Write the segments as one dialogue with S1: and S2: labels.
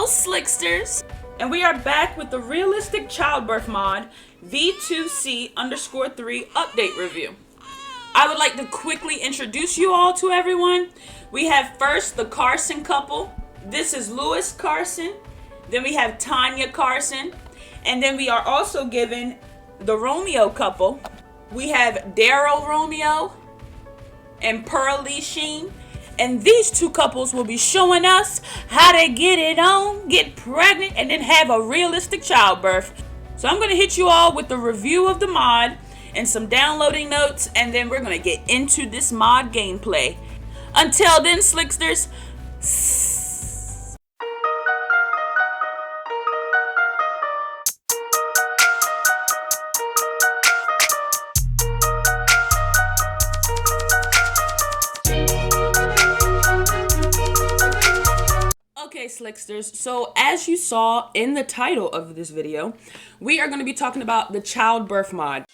S1: Hello, Slicksters! And we are back with the Realistic Childbirth Mod V2C_3 update review. I would like to quickly introduce you all to everyone. We have first the Carson couple. This is Lewis Carson. Then we have Tanya Carson. And then we are also given the Romeo couple. We have Daryl Romeo and Pearlie Sheen. And these two couples will be showing us how to get it on, get pregnant, and then have a realistic childbirth. So I'm going to hit you all with the review of the mod and some downloading notes, and then we're going to get into this mod gameplay. Until then, Slicksters, okay, Slicksters, so as you saw in the title of this video, we are going to be talking about the childbirth mod.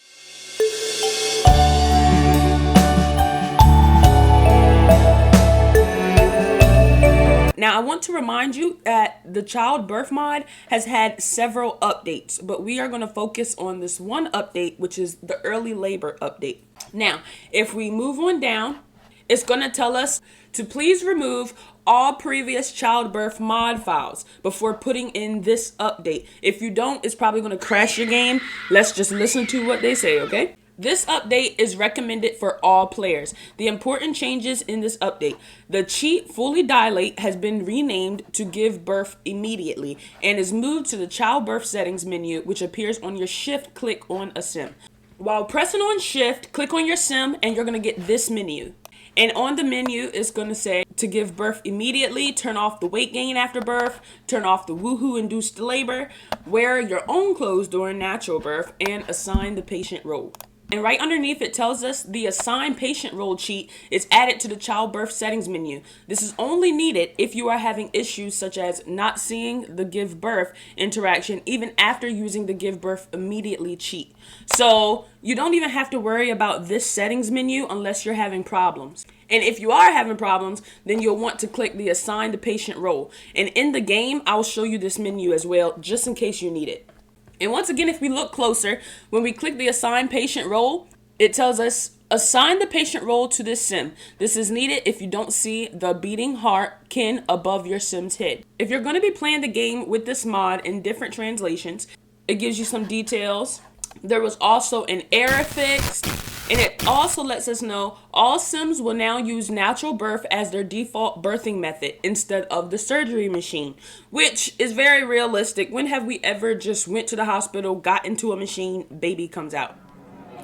S1: Now, I want to remind you that the childbirth mod has had several updates, but we are going to focus on this one update, which is the early labor update. Now, if we move on down, it's going to tell us to please remove all previous childbirth mod files before putting in this update. If you don't, it's probably going to crash your game. Let's just listen to what they say, okay? This update is recommended for all players. The important changes in this update. The cheat Fully Dilate has been renamed to Give Birth Immediately and is moved to the childbirth settings menu, which appears on your shift click on a sim. While pressing on shift, click on your sim and you're going to get this menu. And on the menu, it's going to say to give birth immediately, turn off the weight gain after birth, turn off the woohoo-induced labor, wear your own clothes during natural birth, and assign the patient role. And right underneath it tells us the assign patient role cheat is added to the childbirth settings menu. This is only needed if you are having issues such as not seeing the give birth interaction even after using the give birth immediately cheat. So you don't even have to worry about this settings menu unless you're having problems. And if you are having problems, then you'll want to click the assign the patient role. And in the game, I'll show you this menu as well, just in case you need it. And once again, if we look closer, when we click the assign patient role, it tells us assign the patient role to this sim. This is needed if you don't see the beating heart kin above your sim's head. If you're going to be playing the game with this mod in different translations, it gives you some details. There was also an error fixed, and it also lets us know all sims will now use natural birth as their default birthing method instead of the surgery machine, which is very realistic. When have we ever just went to the hospital, got into a machine, baby comes out?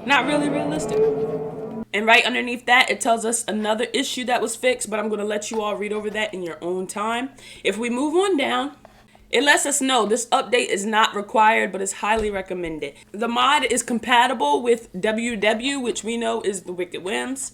S1: Not really realistic. And right underneath that, it tells us another issue that was fixed, but I'm going to let you all read over that in your own time. If we move on down, it lets us know this update is not required, but is highly recommended. The mod is compatible with WW, which we know is the Wicked Whims.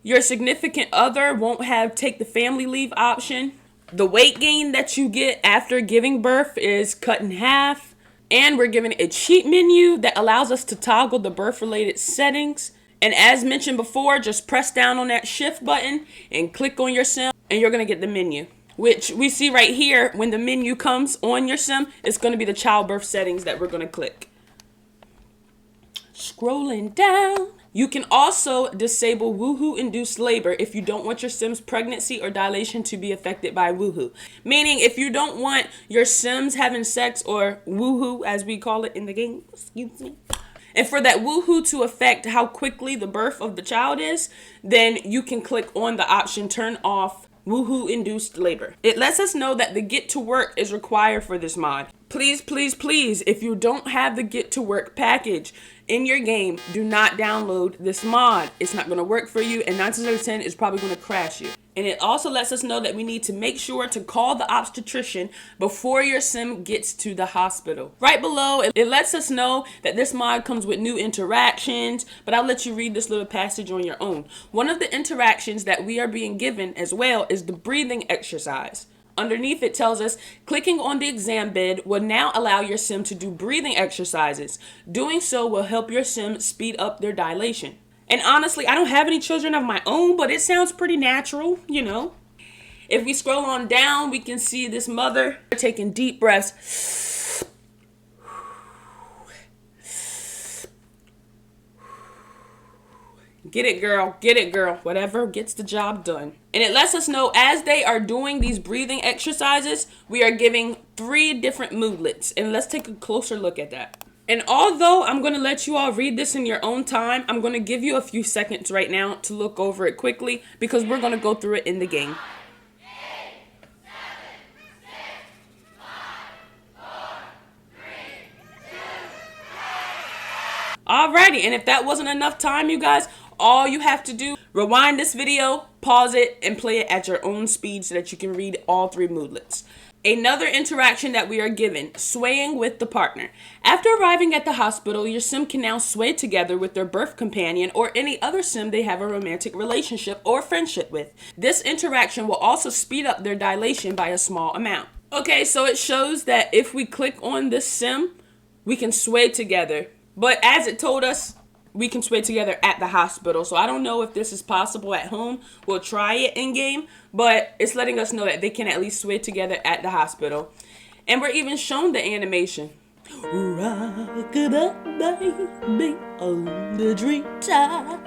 S1: Your significant other won't have take the family leave option. The weight gain that you get after giving birth is cut in half. And we're given a cheat menu that allows us to toggle the birth-related settings. And as mentioned before, just press down on that shift button and click on your sim and you're going to get the menu, which we see right here. When the menu comes on your sim, it's going to be the childbirth settings that we're going to click. Scrolling down. You can also disable woohoo-induced labor if you don't want your sim's pregnancy or dilation to be affected by woohoo. Meaning if you don't want your sims having sex, or woohoo as we call it in the game, excuse me, and for that woohoo to affect how quickly the birth of the child is, then you can click on the option turn off woohoo-induced labor. It lets us know that the get to work is required for this mod. Please, please, please, if you don't have the get to work package in your game, do not download this mod. It's not going to work for you, and 9 times out of 10 is probably going to crash you. And it also lets us know that we need to make sure to call the obstetrician before your sim gets to the hospital. Right below, it lets us know that this mod comes with new interactions, but I'll let you read this little passage on your own. One of the interactions that we are being given as well is the breathing exercise. Underneath it tells us clicking on the exam bed will now allow your sim to do breathing exercises. Doing so will help your sim speed up their dilation. And honestly, I don't have any children of my own, but it sounds pretty natural, you know. If we scroll on down, we can see this mother taking deep breaths. Get it, girl. Get it, girl. Whatever gets the job done. And it lets us know as they are doing these breathing exercises, we are giving 3 different moodlets. And let's take a closer look at that. And although I'm going to let you all read this in your own time, I'm going to give you a few seconds right now to look over it quickly because we're going to go through it in the game. Alrighty, and if that wasn't enough time, you guys, all you have to do, rewind this video, pause it, and play it at your own speed so that you can read all 3 moodlets. Another interaction that we are given, swaying with the partner. After arriving at the hospital, your sim can now sway together with their birth companion or any other sim they have a romantic relationship or friendship with. This interaction will also speed up their dilation by a small amount. Okay, so it shows that if we click on this sim, we can sway together. But as it told us, we can sway together at the hospital. So I don't know if this is possible at home. We'll try it in game, but it's letting us know that they can at least sway together at the hospital. And we're even shown the animation. Rock-a-bye, on the dream time.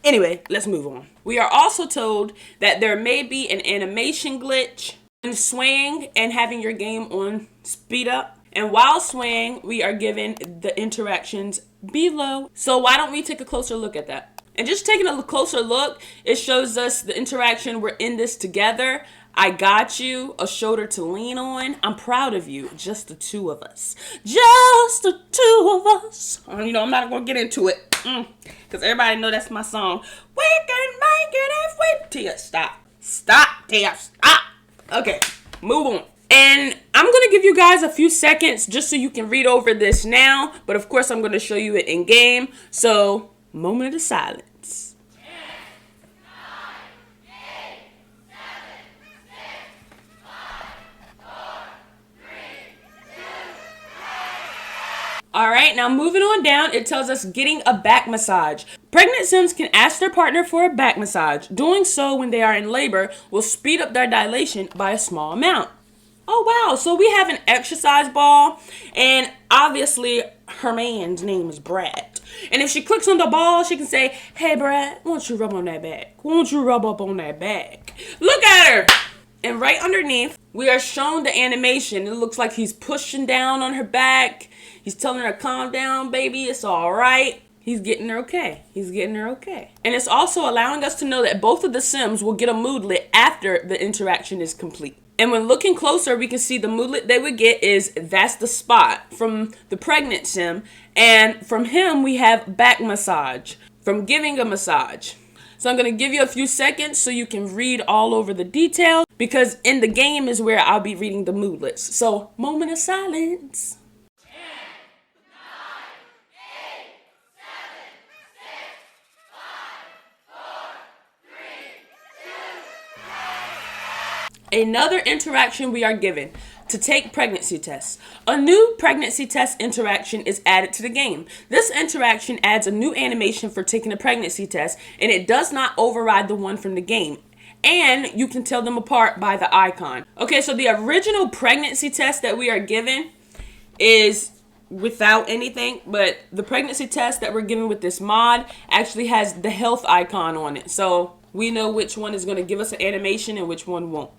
S1: Anyway, let's move on. We are also told that there may be an animation glitch in swaying and having your game on speed up. And while swaying, we are given the interactions below. So why don't we take a closer look at that? And just taking a closer look, it shows us the interaction. We're in this together. I got you, a shoulder to lean on. I'm proud of you, just the 2 of us. Just the 2 of us. You know, I'm not going to get into it. Because everybody know that's my song. We can make it if we... Tia, stop. Stop, Tia, stop. Okay, move on. And I'm going to give you guys a few seconds just so you can read over this now. But of course, I'm going to show you it in game. So, moment of silence.
S2: 10, 9, 8, 7, 6, 5, 4, 3, 2, 1.
S1: All right, now moving on down, it tells us getting a back massage. Pregnant sims can ask their partner for a back massage. Doing so when they are in labor will speed up their dilation by a small amount. Oh, wow. So we have an exercise ball, and obviously her man's name is Brad. And if she clicks on the ball, she can say, hey, Brad, why don't you rub on that back? Why don't you rub up on that back? Look at her. And right underneath, we are shown the animation. It looks like he's pushing down on her back. He's telling her, calm down, baby. It's all right. He's getting her okay. He's getting her okay. And it's also allowing us to know that both of the sims will get a moodlet after the interaction is complete. And when looking closer, we can see the moodlet they would get is that's the spot from the pregnant sim. And from him, we have back massage from giving a massage. So I'm going to give you a few seconds so you can read all over the details because in the game is where I'll be reading the moodlets. So moment of silence.
S2: 10, 9, 8, 7, 6, 5, 4, 3, 2, 1.
S1: Another interaction we are given to take pregnancy tests. A new pregnancy test interaction is added to the game. This interaction adds a new animation for taking a pregnancy test, and it does not override the one from the game. And you can tell them apart by the icon. Okay, so the original pregnancy test that we are given is without anything, but the pregnancy test that we're given with this mod actually has the health icon on it. So we know which one is going to give us an animation and which one won't.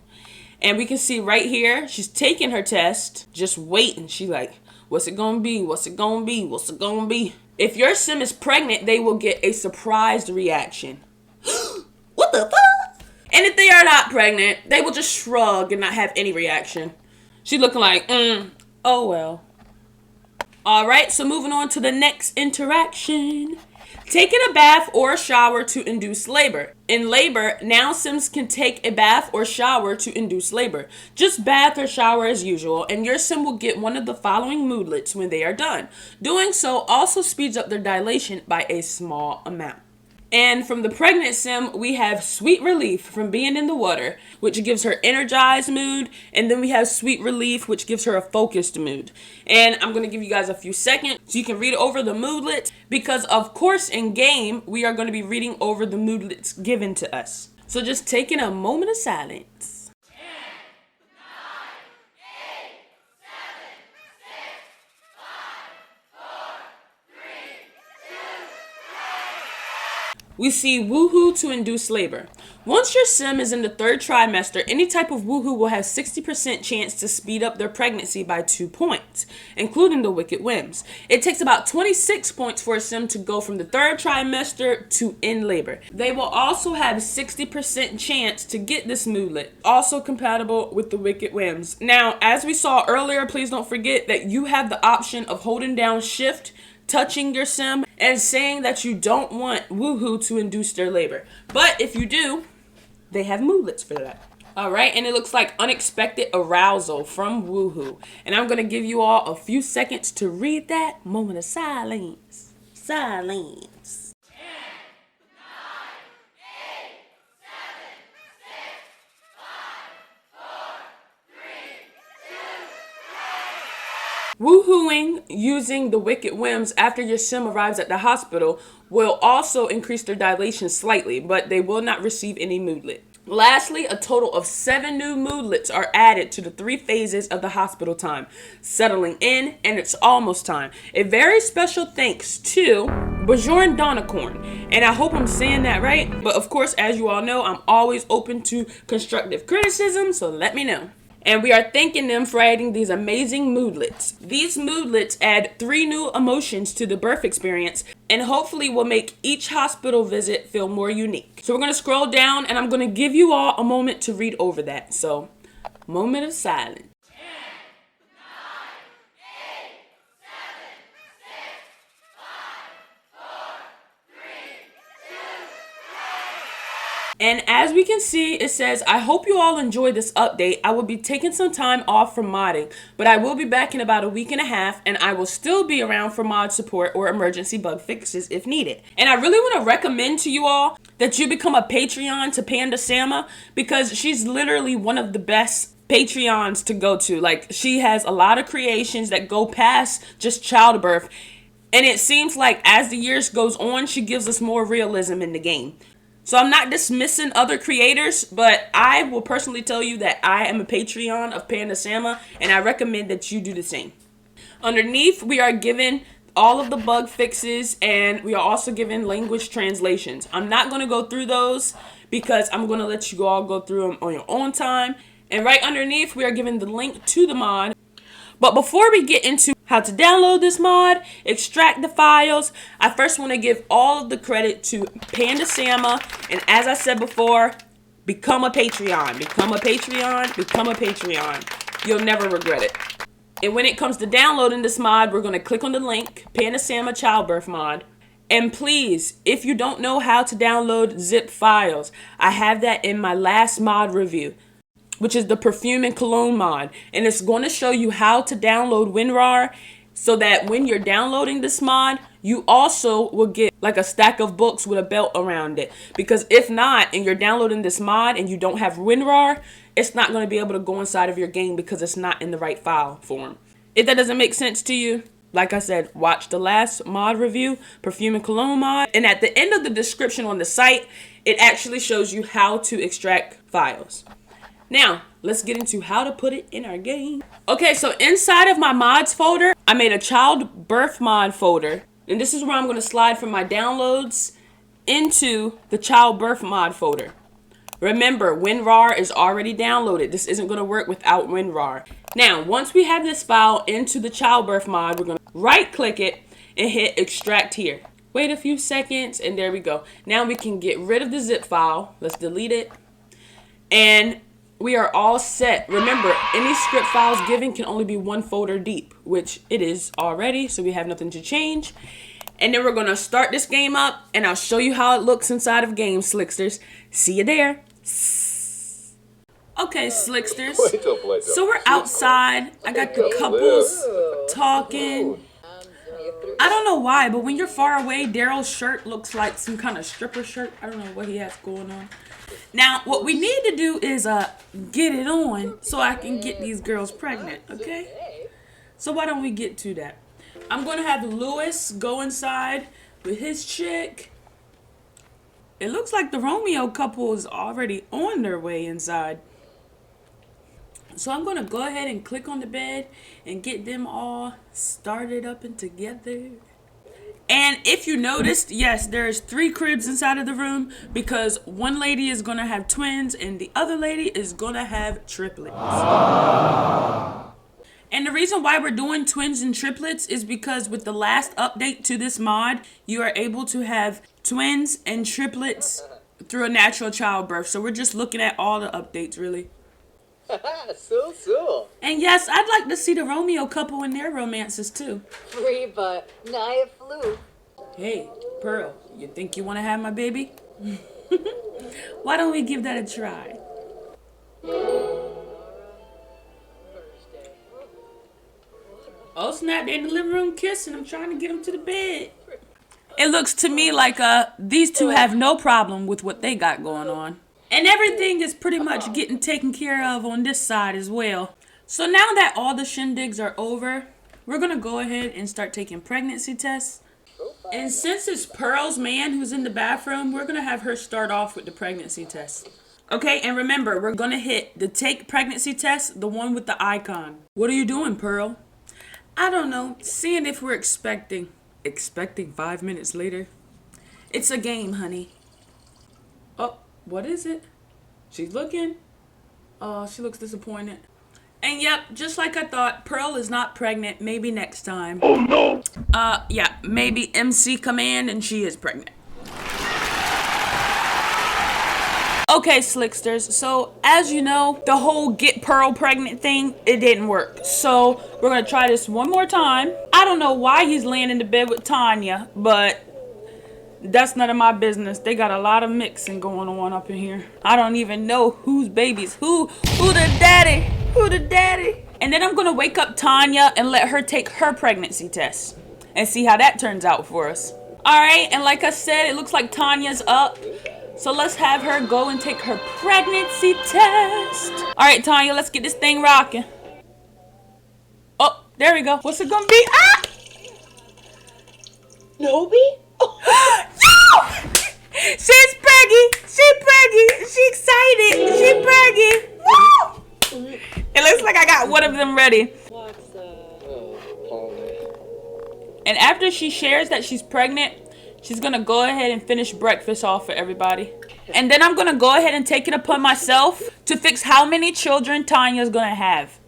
S1: And we can see right here, she's taking her test, just waiting. She's like, what's it gonna be? What's it gonna be? What's it gonna be? If your sim is pregnant, they will get a surprised reaction. What the fuck? And if they are not pregnant, they will just shrug and not have any reaction. She's looking like, oh well. All right, so moving on to the next interaction. Taking a bath or a shower to induce labor. In labor, now sims can take a bath or shower to induce labor. Just bath or shower as usual, and your sim will get one of the following moodlets when they are done. Doing so also speeds up their dilation by a small amount. And from the pregnant sim, we have Sweet Relief from being in the water, which gives her energized mood. And then we have Sweet Relief, which gives her a focused mood. And I'm going to give you guys a few seconds so you can read over the moodlets, because of course in game, we are going to be reading over the moodlets given to us. So just taking a moment of silence. We see woohoo to induce labor. Once your sim is in the 3rd trimester, any type of woohoo will have 60% chance to speed up their pregnancy by 2 points, including the wicked whims. It takes about 26 points for a sim to go from the 3rd trimester to in labor. They will also have 60% chance to get this moodlet, also compatible with the wicked whims. Now, as we saw earlier, please don't forget that you have the option of holding down shift, touching your sim, and saying that you don't want woohoo to induce their labor. But if you do, they have moodlets for that. All right, and it looks like unexpected arousal from woohoo. And I'm going to give you all a few seconds to read that. Moment of silence. Silence. Woohooing using the wicked whims after your sim arrives at the hospital will also increase their dilation slightly, but they will not receive any moodlet. Lastly, a total of 7 new moodlets are added to the 3 phases of the hospital time: settling in, and it's almost time. A very special thanks to Bajorn Donacorn, and I hope I'm saying that right, but of course, as you all know, I'm always open to constructive criticism, so let me know. And we are thanking them for adding these amazing moodlets. These moodlets add 3 new emotions to the birth experience and hopefully will make each hospital visit feel more unique. So we're going to scroll down and I'm going to give you all a moment to read over that. So, moment of silence. And as we can see, it says, I hope you all enjoyed this update. I will be taking some time off from modding, but I will be back in about a week and a half, and I will still be around for mod support or emergency bug fixes if needed. And I really want to recommend to you all that you become a Patreon to Panda Sama, because she's literally one of the best Patreons to go to. Like, she has a lot of creations that go past just childbirth, and it seems like as the years goes on, she gives us more realism in the game. So I'm not dismissing other creators, but I will personally tell you that I am a Patreon of Panda Sama, and I recommend that you do the same. Underneath, we are given all of the bug fixes, and we are also given language translations. I'm not going to go through those because I'm going to let you all go through them on your own time. And right underneath, we are given the link to the mod. But before we get into how to download this mod, extract the files, I first want to give all of the credit to Panda Sama. And as I said before, become a Patreon. Become a Patreon. Become a Patreon. You'll never regret it. And when it comes to downloading this mod, we're going to click on the link, Panda Sama Childbirth Mod. And please, if you don't know how to download zip files, I have that in my last mod review, which is the perfume and cologne mod. And it's going to show you how to download Winrar so that when you're downloading this mod, you also will get like a stack of books with a belt around it. Because if not, and you're downloading this mod and you don't have Winrar, it's not going to be able to go inside of your game because it's not in the right file form. If that doesn't make sense to you, like I said, watch the last mod review, perfume and cologne mod. And at the end of the description on the site, it actually shows you how to extract files. Now, let's get into how to put it in our game. Okay, so inside of my mods folder, I made a childbirth mod folder. And this is where I'm going to slide from my downloads into the childbirth mod folder. Remember, Winrar is already downloaded. This isn't going to work without Winrar. Now, once we have this file into the childbirth mod, we're going to right click it and hit extract here. Wait a few seconds and there we go. Now we can get rid of the zip file. Let's delete it. And we are all set. Remember, any script files given can only be 1 folder deep, which it is already, so we have nothing to change. And then we're going to start this game up, and I'll show you how it looks inside of game, Slicksters. See you there. Okay, Slicksters. So we're outside. I got the couples talking. I don't know why, but when you're far away, Daryl's shirt looks like some kind of stripper shirt. I don't know what he has going on. Now, what we need to do is get it on so I can get these girls pregnant, okay? So why don't we get to that? I'm going to have Lewis go inside with his chick. It looks like the Romeo couple is already on their way inside. So I'm going to go ahead and click on the bed and get them all started up and together. And if you noticed, yes, there's 3 cribs inside of the room because one lady is going to have twins and the other lady is going to have triplets. And the reason why we're doing twins and triplets is because with the last update to this mod, you are able to have twins and triplets through a natural childbirth. So we're just looking at all the updates, really.
S3: So.
S1: And yes, I'd like to see the Romeo couple in their romances too.
S3: Free, but naya flew.
S1: Hey, Pearl, you think you want to have my baby? Why don't we give that a try? Oh snap, they're in the living room kissing. I'm trying to get them to the bed. It looks to me like these two have no problem with what they got going on. And everything is pretty much getting taken care of on this side as well. So now that all the shindigs are over, we're going to go ahead and start taking pregnancy tests. And since it's Pearl's man who's in the bathroom, we're going to have her start off with the pregnancy test. Okay, and remember, we're going to hit the take pregnancy test, the one with the icon. What are you doing, Pearl? I don't know, seeing if we're expecting. Expecting 5 minutes later? It's a game, honey. Oh. What is it? She's looking. Oh, she looks disappointed. And yep, just like I thought, Pearl is not pregnant. Maybe next time. Oh no! Yeah, maybe MC command and she is pregnant. Okay, Slicksters. So, as you know, the whole get Pearl pregnant thing, it didn't work. So, we're gonna try this one more time. I don't know why he's laying in the bed with Tanya, but that's none of my business. They got a lot of mixing going on up in here. I don't even know whose baby's who the daddy, who the daddy. And then I'm gonna wake up Tanya and let her take her pregnancy test and see how that turns out for us. All right, and like I said, it looks like Tanya's up. So let's have her go and take her pregnancy test. All right, Tanya, let's get this thing rocking. Oh, there we go. What's it gonna be? Ah!
S3: Nobi?
S1: She's preggy. She excited. She preggy. Woo! It looks like I got one of them ready. And after she shares that she's pregnant, she's going to go ahead and finish breakfast off for everybody. And then I'm going to go ahead and take it upon myself to fix how many children Tanya's going to have.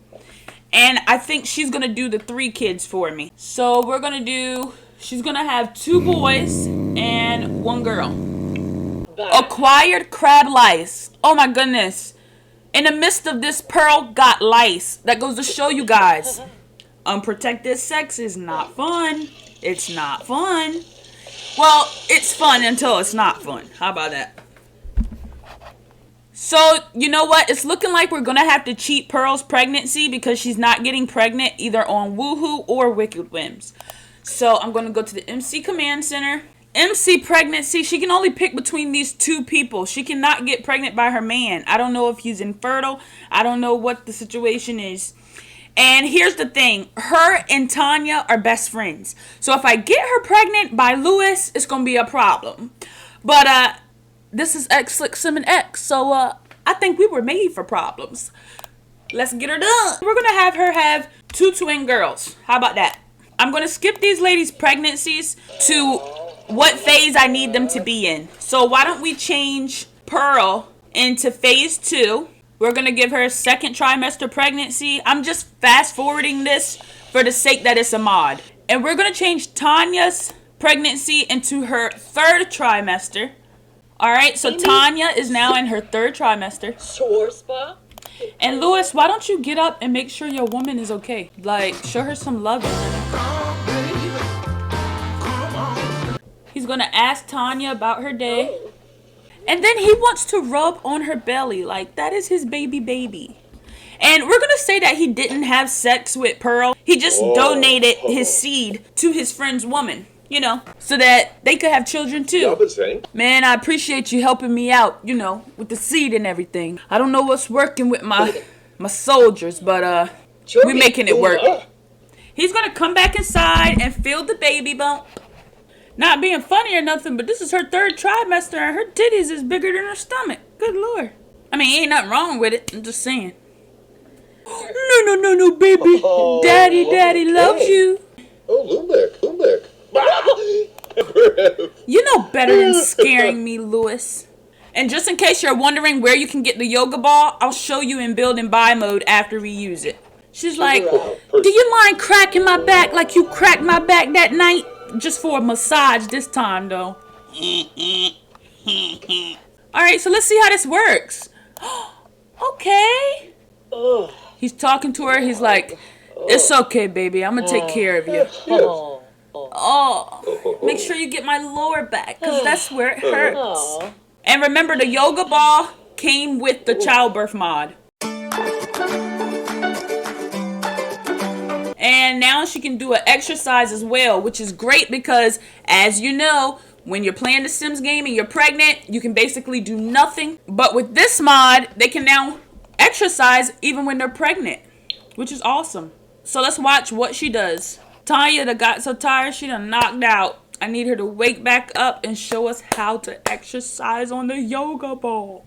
S1: And I think she's going to do the 3 kids for me. So we're going to do... She's going to have 2 boys and 1 girl. Acquired crab lice. Oh my goodness. In the midst of this, Pearl got lice. That goes to show you guys. Unprotected sex is not fun. It's not fun. Well, it's fun until it's not fun. How about that? So, you know what? It's looking like we're going to have to cheat Pearl's pregnancy because she's not getting pregnant either on Woohoo or Wicked Whims. So I'm going to go to the MC Command Center. MC pregnancy, she can only pick between these 2 people. She cannot get pregnant by her man. I don't know if he's infertile. I don't know what the situation is. And here's the thing. Her and Tanya are best friends. So if I get her pregnant by Lewis, it's going to be a problem. But this is X Slick Sim and X. So I think we were made for problems. Let's get her done. We're going to have her have 2 twin girls. How about that? I'm going to skip these ladies' pregnancies to what phase I need them to be in. So why don't we change Pearl into phase 2. We're going to give her a 2nd trimester pregnancy. I'm just fast forwarding this for the sake that it's a mod. And we're going to change Tanya's pregnancy into her 3rd trimester. All right, so Tanya is now in her 3rd trimester.
S3: Sure, spa?
S1: And Lewis, why don't you get up and make sure your woman is okay? Like, show her some loving. He's going to ask Tanya about her day. And then he wants to rub on her belly. Like, that is his baby. And we're going to say that he didn't have sex with Pearl. He just donated his seed to his friend's woman, you know, so that they could have children too. Man, I appreciate you helping me out, you know, with the seed and everything. I don't know what's working with my soldiers, but we're making it work. He's going to come back inside and feel the baby bump. Not being funny or nothing, but this is her 3rd trimester and her titties is bigger than her stomach. Good Lord. I mean, ain't nothing wrong with it. I'm just saying. No, baby. Daddy loves you.
S4: Oh, Lulick.
S1: You know better than scaring me, Lewis. And just in case you're wondering where you can get the yoga ball, I'll show you in build and buy mode after we use it. She's like, do you mind cracking my back like you cracked my back that night? Just for a massage this time, though. Alright, so let's see how this works. Okay. He's talking to her. He's like, it's okay, baby. I'm going to take care of you. Oh, make sure you get my lower back, because that's where it hurts. And remember, the yoga ball came with the childbirth mod. And now she can do an exercise as well, which is great because, as you know, when you're playing the Sims game and you're pregnant, you can basically do nothing. But with this mod, they can now exercise even when they're pregnant, which is awesome. So let's watch what she does. Tanya that got so tired, she done knocked out. I need her to wake back up and show us how to exercise on the yoga ball.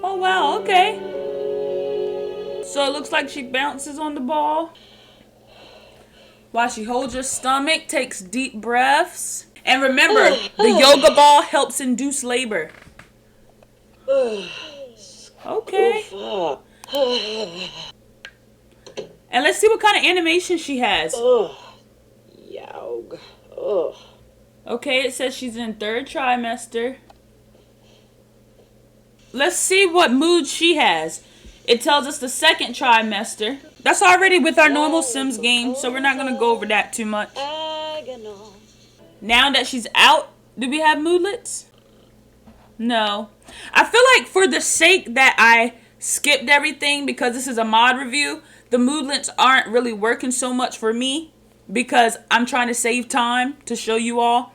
S1: Oh, wow, okay. So it looks like she bounces on the ball while she holds her stomach, takes deep breaths. And remember, the yoga ball helps induce labor. Okay. And let's see what kind of animation she has.
S3: Yaug.
S1: Okay, it says she's in 3rd trimester. Let's see what mood she has. It tells us the 2nd trimester. That's already with our normal Sims game, so we're not going to go over that too much. Now that she's out, do we have moodlets? No. I feel like for the sake that I skipped everything because this is a mod review, the moodlets aren't really working so much for me because I'm trying to save time to show you all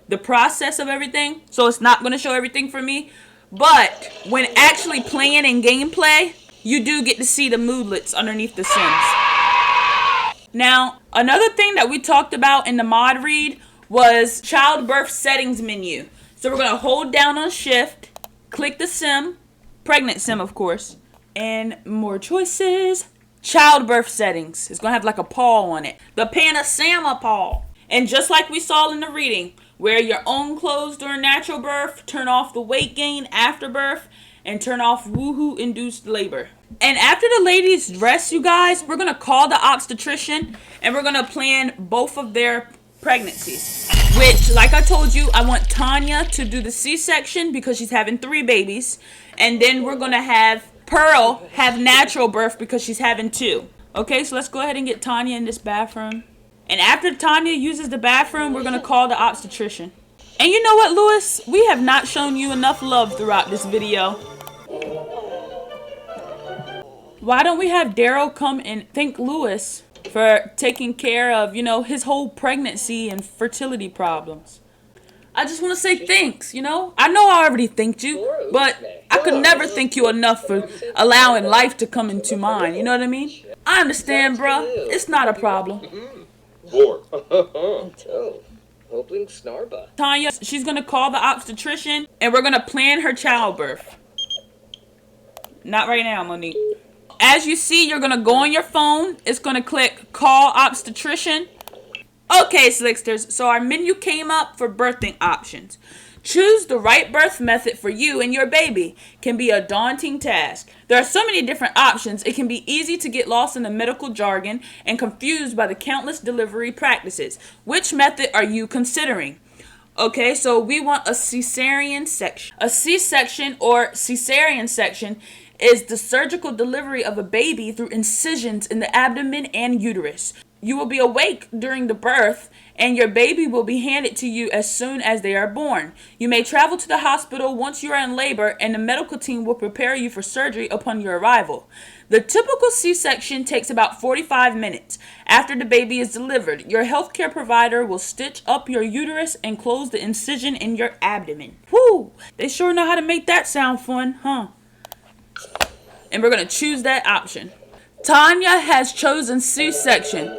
S1: the process of everything. So it's not going to show everything for me. But when actually playing in gameplay, you do get to see the moodlets underneath the Sims. Now, another thing that we talked about in the mod read was childbirth settings menu. So we're going to hold down on shift, click the sim, pregnant sim of course, and more choices. Childbirth settings. It's going to have like a paw on it. The Panasama paw. And just like we saw in the reading, wear your own clothes during natural birth, turn off the weight gain after birth, and turn off woohoo induced labor. And after the ladies rest, you guys, we're going to call the obstetrician and we're going to plan both of their pregnancies. Which, like I told you, I want Tanya to do the C-section because she's having 3 babies. And then we're going to have Pearl have natural birth because she's having 2. Okay, so let's go ahead and get Tanya in this bathroom. And after Tanya uses the bathroom, we're going to call the obstetrician. And you know what, Lewis? We have not shown you enough love throughout this video. Why don't we have Daryl come and thank Lewis for taking care of, you know, his whole pregnancy and fertility problems? I just want to say thanks, you know? I know I already thanked you, but I could never thank you enough for allowing life to come into mine, you know what I mean? I understand, bruh. It's not a problem.
S3: Hoping Snarba.
S1: Tanya, she's going to call the obstetrician, and we're going to plan her childbirth. Not right now, Monique. As you see, you're going to go on your phone. It's going to click Call Obstetrician. Okay, Slicksters, so our menu came up for birthing options. Choose the right birth method for you and your baby. Can be a daunting task. There are so many different options, it can be easy to get lost in the medical jargon and confused by the countless delivery practices. Which method are you considering? Okay, so we want a cesarean section. A C-section or cesarean section is the surgical delivery of a baby through incisions in the abdomen and uterus. You will be awake during the birth, and your baby will be handed to you as soon as they are born. You may travel to the hospital once you are in labor, and the medical team will prepare you for surgery upon your arrival. The typical C-section takes about 45 minutes. After the baby is delivered, your healthcare provider will stitch up your uterus and close the incision in your abdomen. Whoo! They sure know how to make that sound fun, huh? And we're going to choose that option. Tanya has chosen C-section.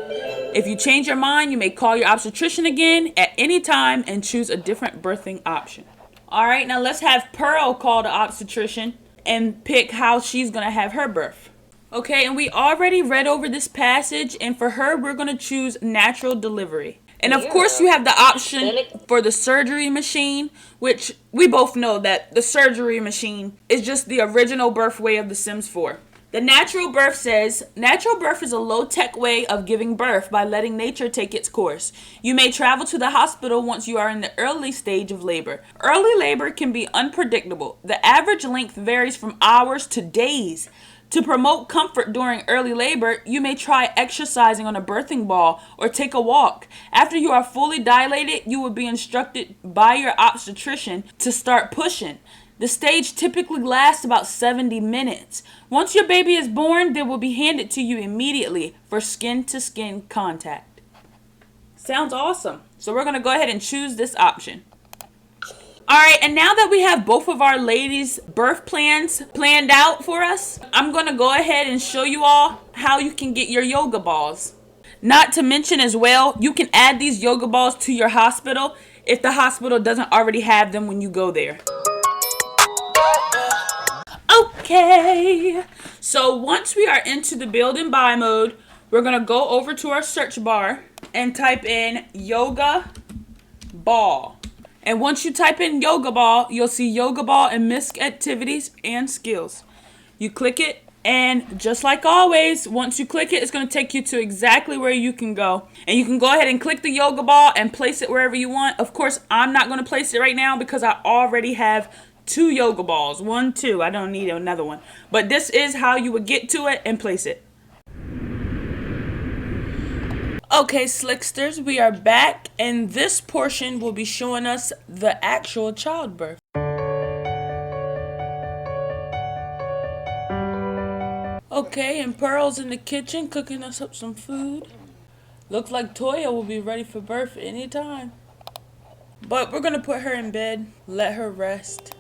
S1: If you change your mind, you may call your obstetrician again at any time and choose a different birthing option. All right, now let's have Pearl call the obstetrician and pick how she's going to have her birth. Okay, and we already read over this passage, and for her, we're going to choose natural delivery. And of course, you have the option for the surgery machine, which we both know that the surgery machine is just the original birth way of The Sims 4. The natural birth says, natural birth is a low-tech way of giving birth by letting nature take its course. You may travel to the hospital once you are in the early stage of labor. Early labor can be unpredictable. The average length varies from hours to days. To promote comfort during early labor, you may try exercising on a birthing ball or take a walk. After you are fully dilated, you will be instructed by your obstetrician to start pushing. The stage typically lasts about 70 minutes. Once your baby is born, they will be handed to you immediately for skin-to-skin contact. Sounds awesome. So we're going to go ahead and choose this option. Alright, and now that we have both of our ladies' birth plans planned out for us, I'm going to go ahead and show you all how you can get your yoga balls. Not to mention as well, you can add these yoga balls to your hospital if the hospital doesn't already have them when you go there. Okay, so once we are into the build and buy mode, we're going to go over to our search bar and type in yoga ball. And once you type in yoga ball, you'll see yoga ball and MISC activities and skills. You click it, and just like always, once you click it, it's going to take you to exactly where you can go. And you can go ahead and click the yoga ball and place it wherever you want. Of course, I'm not going to place it right now because I already have 2 yoga balls. 1, 2. I don't need another one. But this is how you would get to it and place it. Okay, Slicksters, we are back, and this portion will be showing us the actual childbirth. Okay, and Pearl's in the kitchen cooking us up some food. Looks like Toya will be ready for birth anytime. But we're going to put her in bed, let her rest.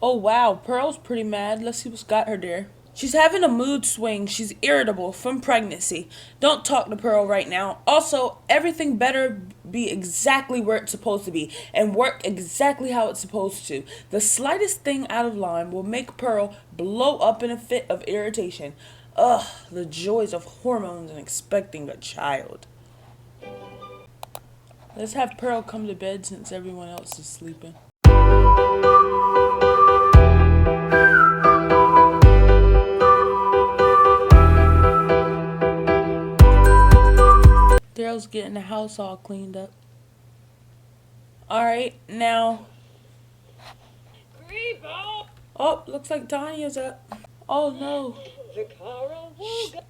S1: Oh wow, Pearl's pretty mad. Let's see what's got her there. She's having a mood swing. She's irritable from pregnancy. Don't talk to Pearl right now. Also, everything better be exactly where it's supposed to be and work exactly how it's supposed to. The slightest thing out of line will make Pearl blow up in a fit of irritation. Ugh, the joys of hormones and expecting a child. Let's have Pearl come to bed since everyone else is sleeping. Daryl's getting the house all cleaned up. Alright, now. Oh, looks like Tanya's up. Oh no.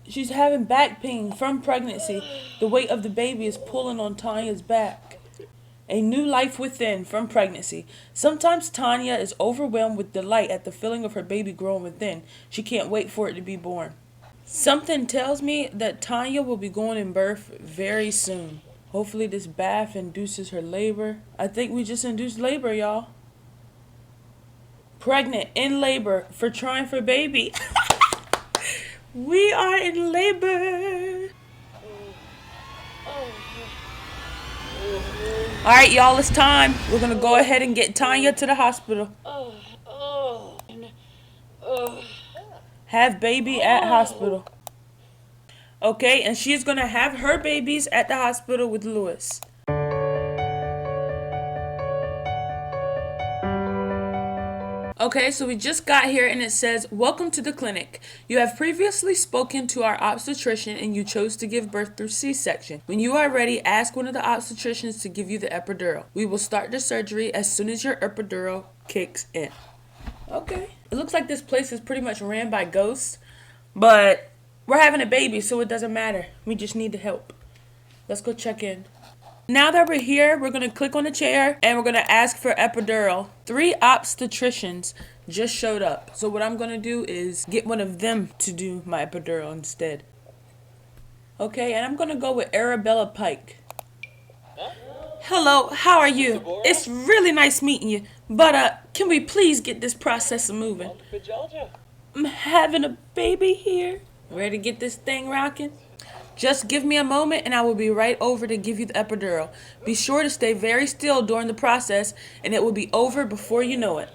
S1: She's having back pain from pregnancy. The weight of the baby is pulling on Tanya's back. A new life within from pregnancy. Sometimes Tanya is overwhelmed with delight at the feeling of her baby growing within. She can't wait for it to be born. Something tells me that Tanya will be going in birth very soon. Hopefully this bath induces her labor. I think we just induced labor, y'all. Pregnant, in labor, for trying for baby. We are in labor. Alright, y'all, it's time. We're going to go ahead and get Tanya to the hospital. Have baby at hospital. Okay, and she's going to have her babies at the hospital with Lewis. Okay, so we just got here and it says, "Welcome to the clinic. You have previously spoken to our obstetrician and you chose to give birth through C-section. When you are ready, ask one of the obstetricians to give you the epidural. We will start the surgery as soon as your epidural kicks in." Okay. It looks like this place is pretty much ran by ghosts, but We're having a baby, so it doesn't matter. We just need the help. Let's go check in. Now that we're here, we're going to click on the chair and we're going to ask for epidural. 3 obstetricians just showed up. So what I'm going to do is get one of them to do my epidural instead. Okay, and I'm going to go with Arabella Pike. Hello, how are you? It's really nice meeting you. But can we please get this process moving? I'm having a baby here. Ready to get this thing rocking? Just give me a moment and I will be right over to give you the epidural. Be sure to stay very still during the process and it will be over before you know it.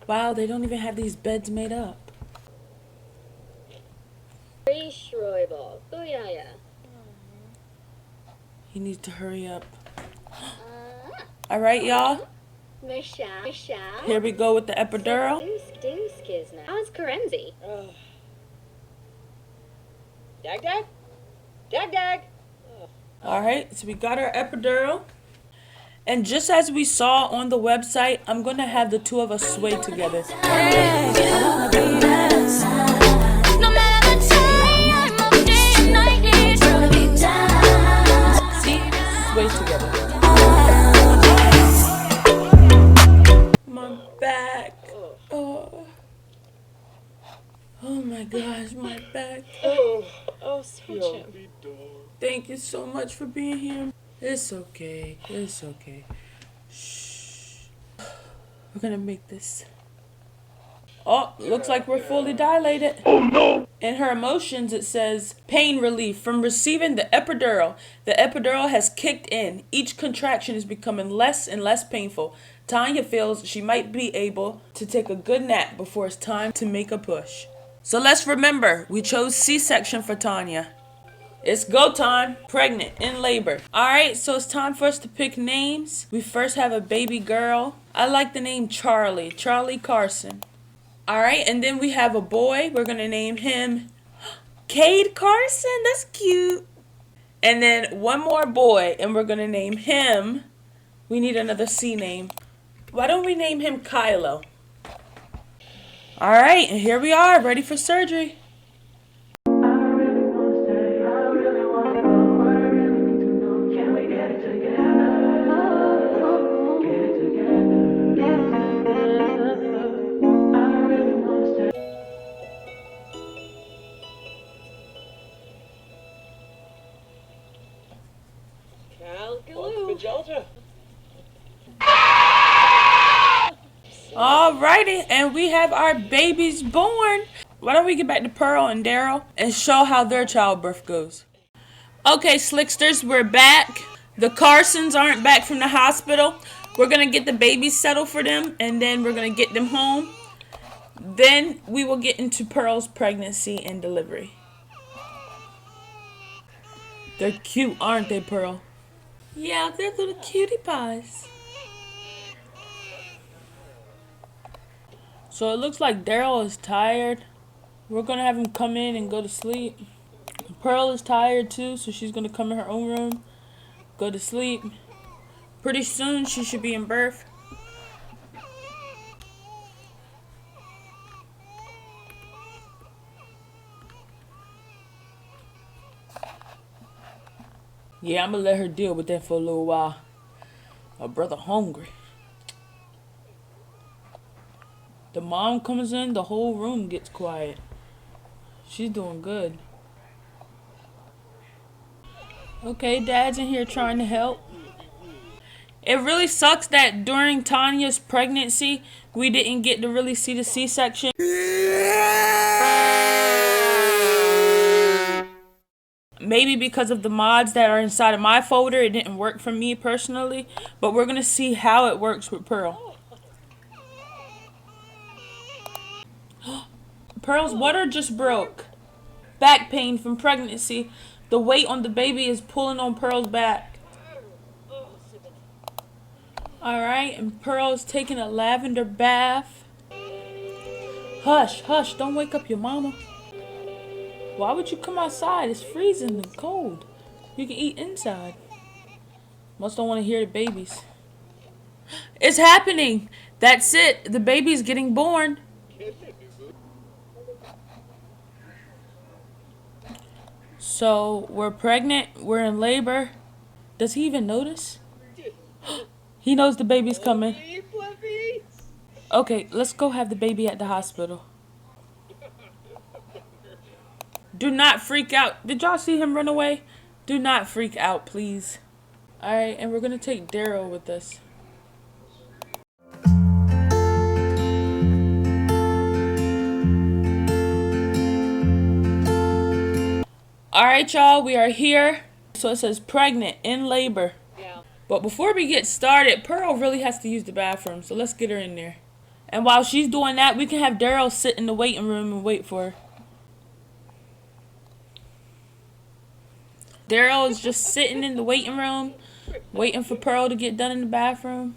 S1: Wow, they don't even have these beds made up. He needs to hurry up. Alright, y'all. Here we go with the epidural.
S5: How's Karenzi?
S3: Dag? Dag?
S1: Alright, so we got our epidural. And just as we saw on the website, I'm going to have the two of us sway together. Sway together. My back. Oh my gosh, my back.
S3: Oh, so
S1: Thank you so much for being here. It's okay. It's okay. Shh. We're gonna make this. Oh, looks like we're fully dilated. Oh no! In her emotions, it says, pain relief from receiving the epidural. The epidural has kicked in. Each contraction is becoming less and less painful. Tanya feels she might be able to take a good nap before it's time to make a push. So let's remember, we chose C-section for Tanya. It's go time. Pregnant, in labor. Alright, so it's time for us to pick names. We first have a baby girl. I like the name Charlie. Charlie Carson. Alright, and then we have a boy. We're going to name him Cade Carson. That's cute. And then one more boy, and we're going to name him. We need another C name. Why don't we name him Kylo? Alright, and here we are, ready for surgery. Alrighty, and we have our babies born. Why don't we get back to Pearl and Daryl and show how their childbirth goes? Okay, Slicksters, we're back. The Carsons aren't back from the hospital. We're going to get the babies settled for them, and then we're going to get them home. Then we will get into Pearl's pregnancy and delivery. They're cute, aren't they, Pearl? Yeah, they're little cutie pies. So it looks like Daryl is tired. We're going to have him come in and go to sleep. Pearl is tired too, so she's going to come in her own room, go to sleep. Pretty soon she should be in birth. Yeah, I'm going to let her deal with that for a little while. My brother hungry. The mom comes in, the whole room gets quiet. She's doing good. Okay, Dad's in here trying to help. It really sucks that during Tanya's pregnancy, we didn't get to really see the C-section. Maybe because of the mods that are inside of my folder, it didn't work for me personally. But we're going to see how it works with Pearl. Pearl's water just broke. Back pain from pregnancy. The weight on the baby is pulling on Pearl's back. Alright, and Pearl's taking a lavender bath. Hush, hush, don't wake up your mama. Why would you come outside? It's freezing and cold. You can eat inside. Must don't want to hear the babies. It's happening. That's it. The baby's getting born. So we're pregnant. We're in labor. Does he even notice? He knows the baby's coming. Okay, let's go have the baby at the hospital. Do not freak out. Did y'all see him run away? Do not freak out, please. Alright, and we're going to take Daryl with us. Alright, y'all, we are here. So it says pregnant, in labor.
S3: Yeah.
S1: But before we get started, Pearl really has to use the bathroom, so let's get her in there. And while she's doing that, we can have Daryl sit in the waiting room and wait for her. Daryl is just sitting in the waiting room, waiting for Pearl to get done in the bathroom.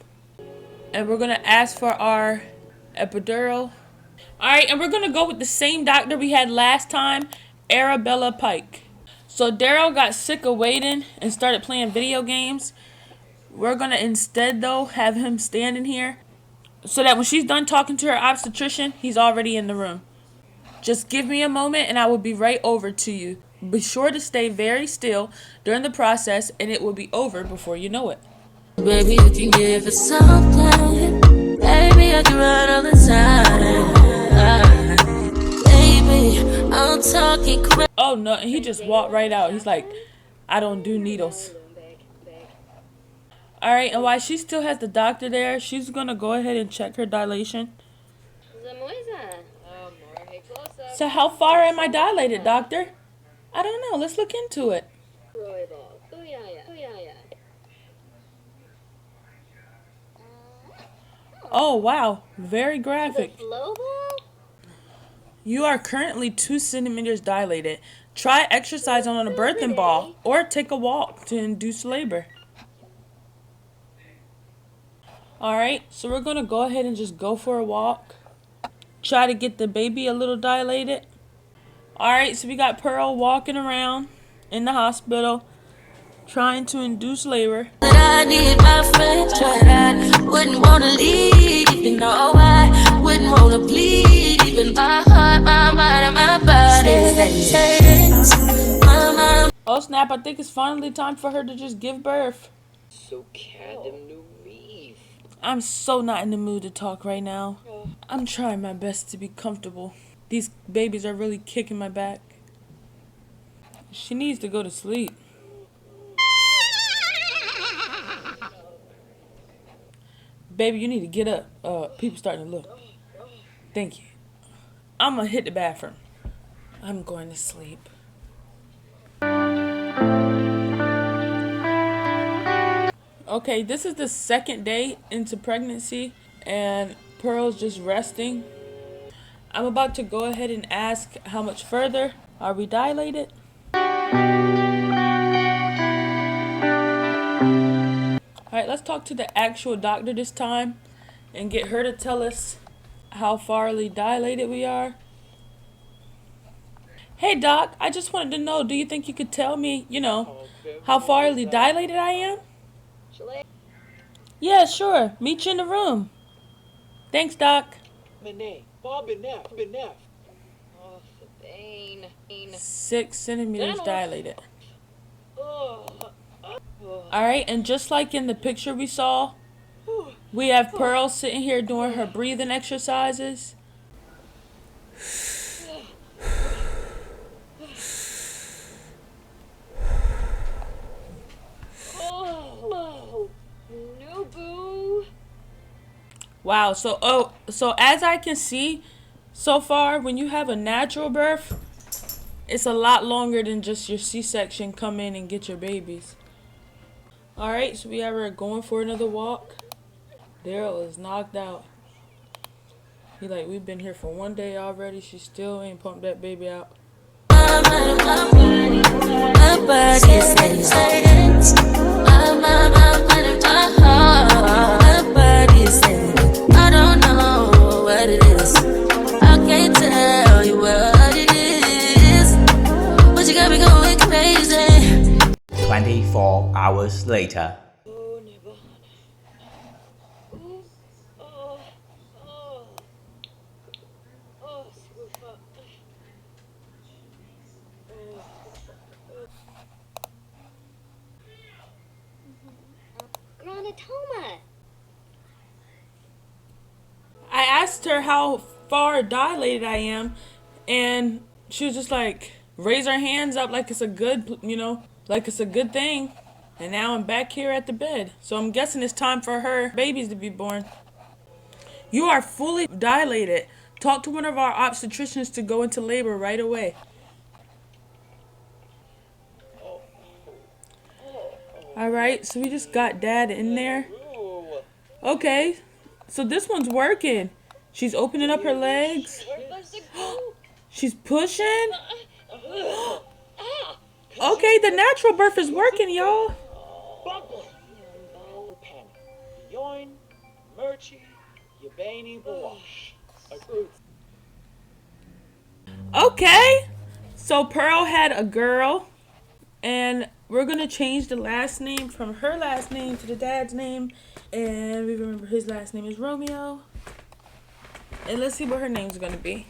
S1: And we're going to ask for our epidural. Alright, and we're going to go with the same doctor we had last time, Arabella Pike. So Daryl got sick of waiting and started playing video games. We're going to instead, though, have him standing here so that when she's done talking to her obstetrician, he's already in the room. Just give me a moment and I will be right over to you. Be sure to stay very still during the process and it will be over before you know it.
S6: Baby, you can give it something. Baby, I can run all the time. Baby, I'm talking crazy.
S1: Oh no, and he just walked right out. He's like, I don't do needles. Alright, and while she still has the doctor there, she's gonna go ahead and check her dilation. So how far am I dilated, doctor? I don't know. Let's look into it. Oh, wow. Very graphic. You are currently 2 centimeters dilated. Try exercising on a birthing ball or take a walk to induce labor. Alright, so we're going to go ahead and just go for a walk. Try to get the baby a little dilated. Alright, so we got Pearl walking around in the hospital trying to induce labor.
S6: I need my friend, but I wouldn't want to leave. You know, I wouldn't want to bleed. Even my heart, my mind, and my body.
S1: Oh snap, I think it's finally time for her to just give birth.
S3: So kind of new me.
S1: I'm so not in the mood to talk right now. I'm trying my best to be comfortable. These babies are really kicking my back. She needs to go to sleep. Baby, you need to get up. People starting to look. Thank you. I'm gonna hit the bathroom. I'm going to sleep. Okay, this is the second day into pregnancy and Pearl's just resting. I'm about to go ahead and ask how much further are we dilated. Alright, let's talk to the actual doctor this time and get her to tell us how farly dilated we are. Hey doc, I just wanted to know, do you think you could tell me, how farly dilated I am? Yeah, sure. Meet you in the room. Thanks, doc. 6 centimeters dilated. Alright, and just like in the picture we saw, we have Pearl sitting here doing her breathing exercises.
S3: No, boo.
S1: Wow, so as I can see so far, when you have a natural birth, it's a lot longer than just your C-section come in and get your babies. Alright, so we have her going for another walk. Daryl is knocked out. He like, we've been here for 1 day already. She still ain't pumped that baby out.
S6: I don't know what it is. I can't tell you what it is. But you got me going crazy.
S7: 24 hours later.
S5: neonatoma.
S1: I asked her how far dilated I am, and she was just like, raise her hands up like it's a good, like it's a good thing. And now I'm back here at the bed. So I'm guessing it's time for her babies to be born. You are fully dilated. Talk to one of our obstetricians to go into labor right away. Alright, so we just got Dad in there. Okay, so this one's working. She's opening up her legs. She's pushing. Okay, the natural birth is working, y'all. Okay, so Pearl had a girl, and we're gonna change the last name from her last name to the dad's name, and we remember his last name is Romeo. And let's see what her name's gonna be.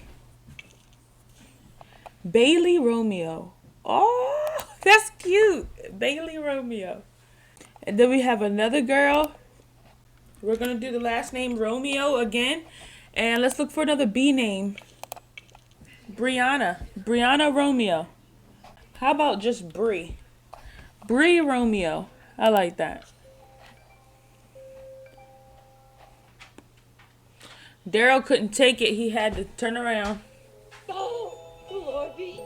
S1: Bailey Romeo. Oh, that's cute. Bailey Romeo. And then we have another girl. We're gonna do the last name Romeo again, and let's look for another B name. Brianna Romeo. How about just Bree? Bree Romeo. I like that. Daryl couldn't take it. He had to turn around.
S3: Oh, Lordy.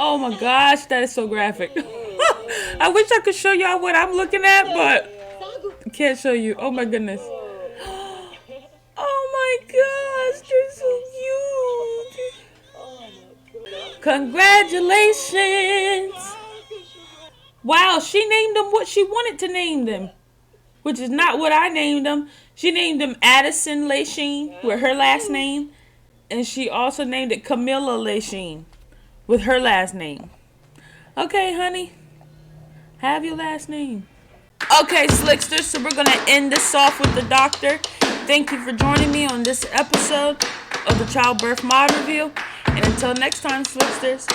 S1: Oh my gosh, that is so graphic. I wish I could show y'all what I'm looking at, but I can't show you. Oh my goodness. Oh my gosh, they're so cute. Congratulations. Wow, she named them what she wanted to name them, which is not what I named them. She named them Addison Lachine with her last name, and she also named it Camilla Lachine with her last name. Okay, honey, have your last name. Okay, Slicksters, so we're going to end this off with the doctor. Thank you for joining me on this episode of the Childbirth Mod Review. And until next time, Slicksters,